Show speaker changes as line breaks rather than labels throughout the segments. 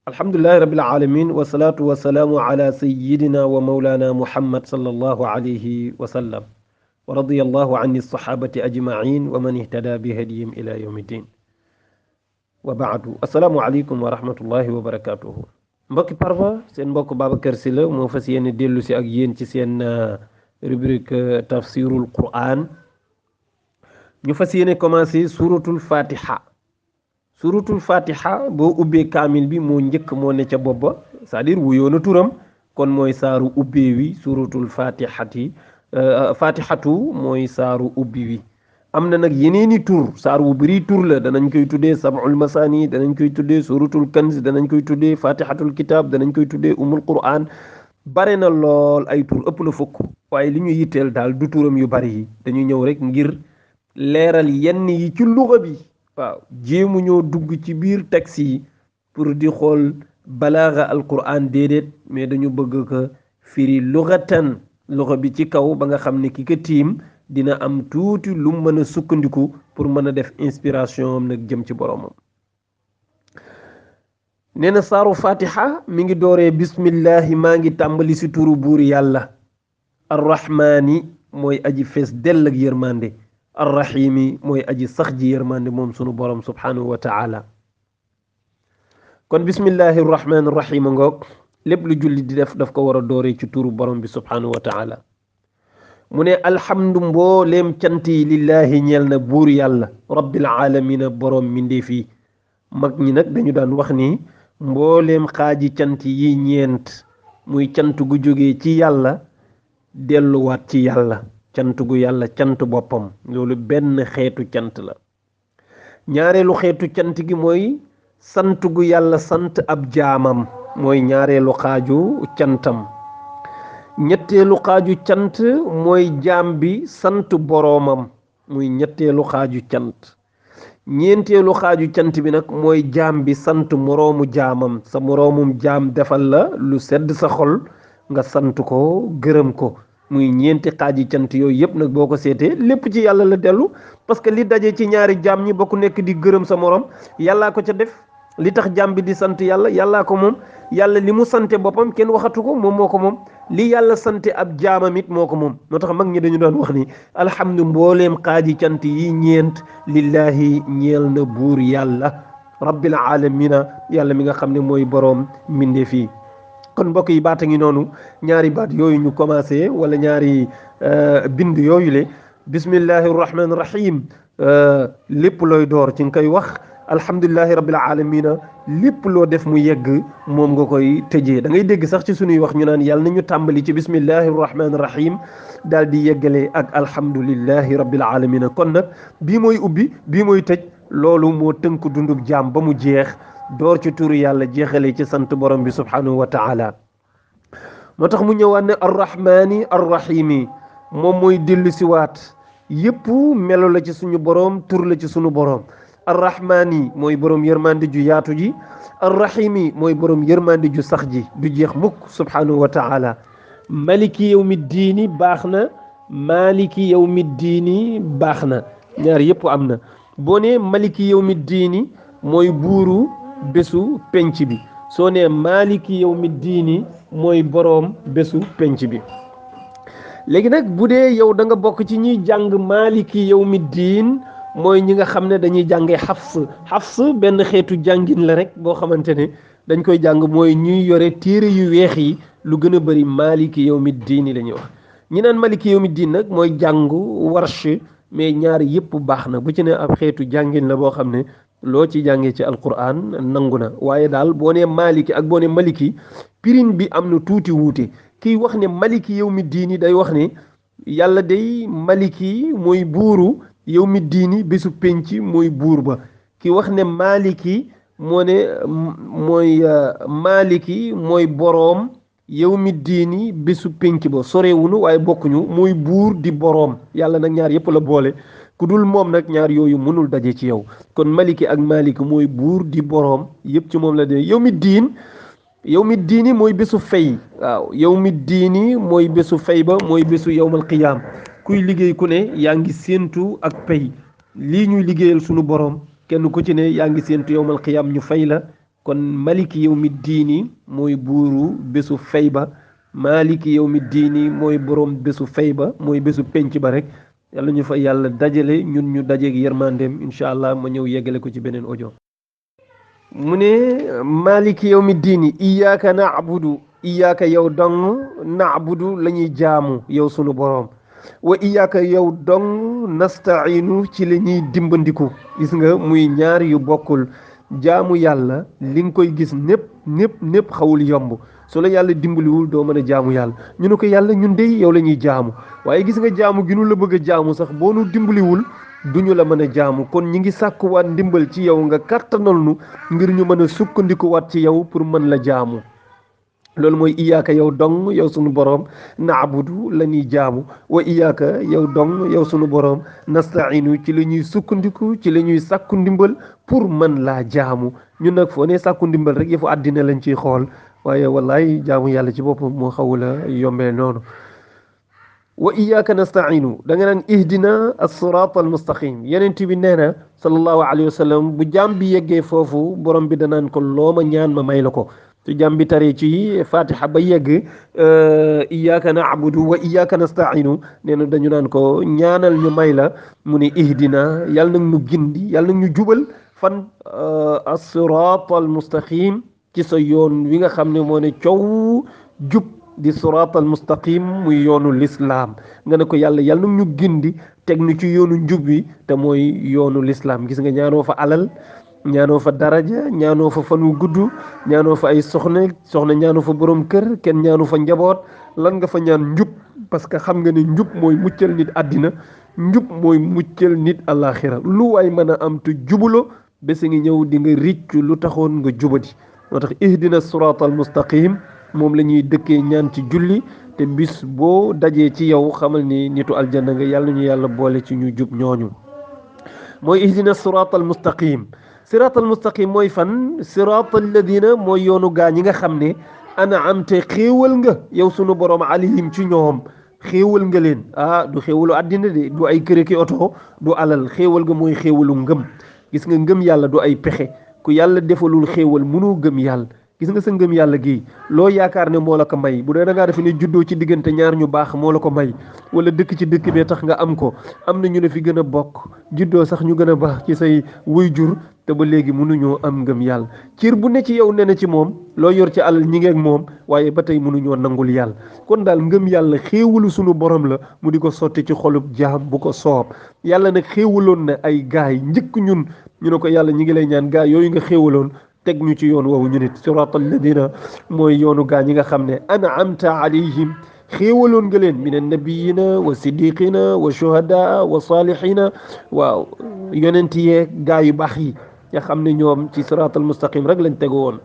alhamdulillahi rabbil alamin wasalaatu wasalaamu ala sayyidina wa mawlana muhammad sallallahu alayhi wa sallam wa radiyallahu an sahabati ajma'in wa man ihtada bi hadiyim ila yawmi din wa ba'du assalaamu aleykum wa rahmatullahi wa barakatuhu mbokki Parfa seen mbokk Babacar Sylla moo fas yéene dellu si ak yéen ci seen rubrique tafsirul Qur'an ñu fas yéene commencé suratul fatiha boo ubbee kaamil bi moo njëkk moo ne ca bopp ba c'est-à-dire wuyoo na turam kon mooy saaru ubbee wi suratul fatihatu mooy saaru ubbi wi am na nag yeneeni tur saar wu bari tur la danañ koy tuddee sab'ul masani danañ koy tuddee suratul kanz danañ koy tuddee fatihatul kitab danañ koy tuddee umul quran bare na lool ay tur ëpp na fukk waaye li ñu yitteel daal du turam yu bari yi dañu ñëw rek ngir leeral yenn yi ci luga bi waaw jéemu ñoo dugg ci biir taxi yi pour di xool balaaga alquran déedéet mais dañu bëgg ko firi lugatan luga bi ci kaw ba nga xam ne ki ko tiim dina am tuuti lu mën a sukkandiku pour mën a def inspiration am nag jëm ci boromam nee na saaru fatiha mi ngi dooree bismillahi maa ngi tàmbali si turu buur yàlla arrahmaani mooy aji fees dell ak yërmande arrahimi mooy aji sax ji yërmande moom sunu borom subhanahu wa ta'ala kon bismillahi rahmaani rahim ngoog lépp lu julli di def daf ko war a dooree ci turu borom bi subhanahu wa ta'ala mu ne alhamdu mbooleem cant yi lillahi ñeel na buur yàlla rabbil alamina borom mindeef yi mag ñi nag dañu daan wax ni mbooleem xaaji cant yi ñeent muy cant gu jógee ci yàlla delluwaat ci yàlla cant gu yàlla cant boppam loolu benn xeetu cant la ñaareelu xeetu cant gi mooy sant gu yàlla sant ab jaamam mooy ñaareelu xaaju cantam ñetteelu xaaju cant mooy jaam bi sant boroomam muy ñetteelu xaaju cant ñeenteelu xaaju cant bi nag mooy jaam bi sant moroomu jaamam sa moroomum jaam defal la lu sedd sa xol nga sant ko gërëm ko muy ñeenti xaaji cant yooyu yëpp nag boo ko seetee lépp ci yàlla la dellu parce que li daje ci ñaari jaam ñi bokk nekk di gërëm sa moroom yàllaa ko ca def li tax jaam bi di sant yàlla yàllaa ko moom yàlla li mu sante boppam kenn waxatu ko moom moo ko moom li yàlla sante ab jaamam it moo ko moom moo tax mag ñi dañu doon wax ni alhamdu mbooleem xaaji cant yi ñeent lillahi ñeel na buur yàlla rabbil alamina yàlla mi nga xam ne mooy boroom mbindeef yi kon mbokk yi baata ngi noonu ñaari baat yooyu ñu commencé wala ñaari bind yooyu le bismillahi rahmaani rahim lépp looy door ci nga koy wax alhamdulillahi rabbil alamina lépp loo def mu yegg moom nga koy tëjee da ngay dégg sax ci sunuy wax ñu naan yàlla nañu tàmbali ci bismillahi rahmaani rahim daal di yeggale ak alhamdulillahi rabbil alamina kon nag bii mooy ubbi bii mooy tëj loolu moo tënk dundub jaam ba mu jeex door ci turu yàlla jeexale ci sant borom bi subhanahu wa ta'ala moo tax mu ñëwaat ne arrahmani arrahimi moom mooy dellu siwaat yépp melo la ci suñu borom tur la ci suñu borom arrahmani mooy borom yërmande ju yaatu ji arrahimi mooy borom yërmande ju sax ji du jeex mukk subhanahu wa ta'ala maliki yawmi diini baax na maliki yawmi diini baax na ñaar yépp am na boo ne maliki yawmi diini mooy buuru bésu penc bi soo ne maliki yawmi diini mooy boroom bésu penc bi léegi nag bu dee yow da nga bokk ci ñuy jàng maliki yawmi diin mooy ñi nga xam ne dañuy jàngee xafs benn xeetu jàngin la rek boo xamante ne dañ koy jàng mooy ñuy yore téere yu weex yi lu gën a bëri maliki yawmi diini la ñuy wax ñi naan maliki yawmi diin nag mooy jàngu warsh mais ñaari yëpp baax na bu ci ne ab xeetu jàngin la boo xam ne loo ci jàngee ci alquran nangu na waaye daal boo nee maliki ak boo nee maliki pirin bi am na tuuti wuute kiy wax ne maliki yawmi diini day wax ne yàlla day maliki mooy buuru yawmi diini bésu penc mooy buur ba ki wax ne maliki moo ne mooy maliki mooy boroom yawmi diini bésu penc ba sorewunu waaye bokkuñu mooy buur di boroom yàlla nag ñaar yëpp la boole ku dul moom nag ñaar yooyu mënul daje ci yow kon maliki ak maliki mooy buur di boroom yëpp ci moom la de yawmi diini mooy bésu fay waaw yawmi diini mooy bésu fay ba mooy bésu yawmal qiyaam kuy liggéey ku ne yaa ngi séentu ak pay lii ñuy liggéeyal sunu boroom kenn ku ci ne yaa ngi séentu yawmal qiyaam ñu fay la kon maliki yawmi diini mooy buuru bésu fay ba maliki yawmi diini mooy borom bésu fay ba mooy bésu penc ba rek yàlla ñu fa yàlla dajale ñun ñu dajeeg yërmandeem incha allah ma ñëw yeggale ko ci beneen audio mu ne maliki yawmi diini iyyaka na'budu iyyaka yow dong na'budu la ñuy jaamu yow sunu boroom wa iyyaka yow dong nasta'inu ci la ñuy dimbandiku gis nga muy ñaar yu bokkul jaamu yàlla li nga koy gis népp xawul yomb su la yàlla dimbaliwul doo mën a jaamu yàlla ñu ne ko yàlla ñun de yow la ñuy jaamu waaye gis nga jaamu gi nu la bëgg a jaamu sax boo nu dimbaliwul duñu la mën a jaamu kon ñi ngi sàkkuwaat ndimbal ci yow nga kàttanal nu ngir ñu mën a sukkandikuwaat ci yow pour mën la jaamu loolu mooy iyaaka yow dong yow sunu boroom naabudu la ñuy jaamu wa iyaaka yow dong yow sunu boroom nastainu ci la ñuy sukkandiku ci la ñuy sàkku ndimbal pour mën laa jaamu ñun nag foo ne sàkku ndimbal rek yëfu àddina lañ ciy xool waaye wallaay jaamu yàlla ci boppam moo xawula yombee noonu wa iyyaka nasta'inu da nga naan ihdina as-sirat al-mustaqim yenent bi nee na sallallahu alayhi wa sallam bu jaam bi yeggee foofu borom bi danaan ko loo ma ñaan ma may la ko su jaam bi taree ci fatiha ba yegg iyyaka na'budu wa iyyaka nasta'inu nee na dañu naan ko ñaanal ñu may la mu ne ihdina yàlla nag ñu gindi yàlla nag ñu jubal fan as-sirat al-mustaqim ci sa yoon wi nga xam ne moo ne coow jub di sirat al mustaqim muy yoonu lislaam nga ne ko yàlla yàlla nag ñu gindi teg ñu ci yoonu njub wi te mooy yoonu lislaam gis nga ñaanoo fa alal ñaanoo fa daraja ñaanoo fa fan wu gudd ñaanoo fa ay soxna ñaanoo fa borom kër kenn ñaanu fa njaboot lan nga fa ñaan njub parce que xam nga ne njub mooy muccal nit àddina njub mooy muccal nit àllaaxira lu waay mën a am te jubulo bés ngi ñëw di nga riccu lu taxoon nga jubati moo tax ihdina sirat al mustaqim moom la ñuy dëkkee ñaan ci julli te bis boo dajee ci yow xamal ni nitu aljanna nga yàlla ñu yàlla boole ci ñu jub ñooñu mooy ihdina sirat al mustaqim mooy fan sirat alladina mooy yoonu gaa ñi nga xam ne an'amta xéewal nga yow sunu borom alayhim ci ñoom xéewal nga leen du xéewalu àddina de du ay kër ki oto du alal xéewal nga mooy xéewalu ngëm gis nga ngëm yàlla du ay pexe ku yàlla defalul xéewal mënoo gëm yàlla gis nga sa ngëm yàlla gi loo yaakaar ne moo la ko may bu dee da ngaa defe ne juddoo ci diggante ñaar ñu baax moo la ko may wala dëkk ci dëkk bee tax nga am ko am na ñu ne fi gën a bokk juddoo sax ñu gën a baax ci say waajur te ba léegi mënuñoo am ngëm yàlla cër bu ne ci yow ne na ci moom loo yor ci alal ñi ngeeg moom waaye ba tey mënuñoo nangul yàlla kon daal ngëm yàlla xéewalu sunu borom la mu di ko sotti ci xolub jaam bu ko soob yàlla nag xéewaloon na ay gaay njëkk ñun ñu ne ko yàlla ñi ngi lay ñaan gaay yooyu nga xéewaloon teg ñu ci yoon woowu ñu nit sirat alladina mooy yoonu gaa ñi nga xam ne an'amta alayhim xéewaloon nga leen min annabiyina wa siddiqina wa shuhada wa salihina waaw yonent yee gaa yu baax yi nga xam ne ñoom ci sirat al mustaqim rek lañ tegu woon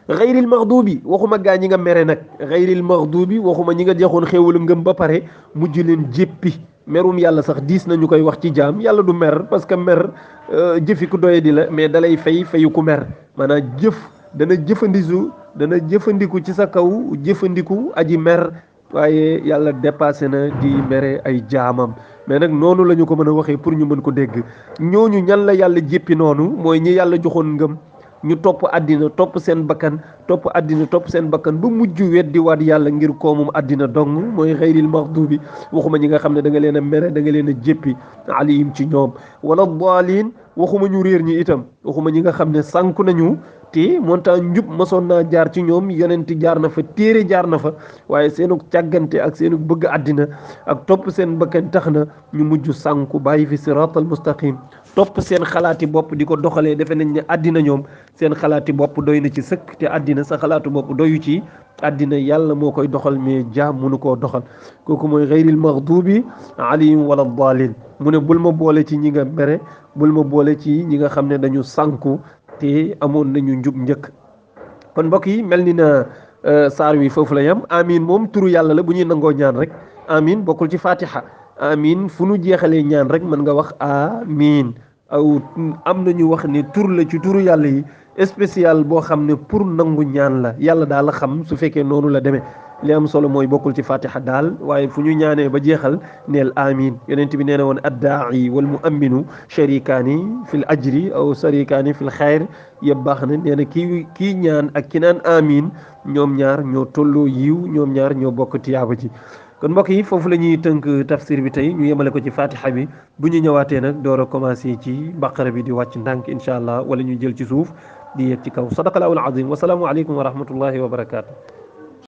gayril maxdubi waxuma gaa ñi nga mere nag gayril maxdubi waxuma ñi nga joxoon xéewalu ngëm ba pare mujj leen jéppi merum yàlla sax diis nañu koy wax ci jaam yàlla du mer parce que mer jëfi ku doye di la mais dalay fayu ku mer maanaam dana jëfandiku ci sa kaw jëfandiku aji mer waaye yàlla dépassé na di mere ay jaamam mais nag noonu la ñu ko mën a waxee pour ñu mën ko dégg ñooñu ñan la yàlla jéppi noonu mooy ñi yàlla joxoon ngëm ñu topp àddina topp seen bakkan ba mujj weddi waat yàlla ngir koomum àddina dong mooy xayril maxdubi waxuma ñi nga xam ne da nga leen a mere da nga leen a jéppi alayhim ci ñoom wala daalin waxuma ñu réer ñi itam waxuma ñi nga xam ne sànku nañu te montaan njub mosoon naa jaar ci ñoom yonent jaar na fa téere jaar na fa waaye seenu càggante ak seenu bëgg àddina ak topp seen bakkan tax na ñu mujj sànku bàyyi fi siraatal mustaqim topp seen xalaati bopp di ko doxalee defe nañ ne àddina ñoom seen xalaati bopp doy na ci sëkk te àddina sa xalaatu bopp doyu ci àddina yàlla moo koy doxal mais jaam mënu koo doxal kooku mooy xayril maxdubi alayhim wala daalin mu ne bul ma boole ci ñi nga mere bul ma boole ci ñi nga xam ne dañu sànku te amoon nañu njub njëkk kon mbokk yi mel ni na saar wi foofu la yam amin moom turu yàlla la bu ñuy nangoo ñaan rek amin bokkul ci fatiha amin fu nu jeexalee ñaan rek mën nga wax amin aw am nañu wax ne tur la ci turu yàlla yi spécial boo xam ne pour nangu ñaan la yàlla daal la xam su fekkee noonu la demee li am solo mooy bokkul ci fatiha daal waaye fu ñu ñaanee ba jeexal neel amin yonent bi nee na woon addaa'i wal mu'amminu sharikaani fil ajri aw sharikaani fil xayr yëpp baax na nee na kii ñaan ak ki naan amin ñoom ñaar ñoo tolloo yiw ñoom ñaar ñoo bokk tiyaaba ji kon mbokk yi foofu la ñuy tënk tafsir bi tey ñu yemale ko ci fatiha bi bu ñu ñëwaatee nag door a commencé ci baqara bi di wàcc ndànk incha allah wala ñu jël ci suuf di yegg ci kaw sadaqallahul azim wasalaamu aleykum wa rahmatullahi wa barakaatu.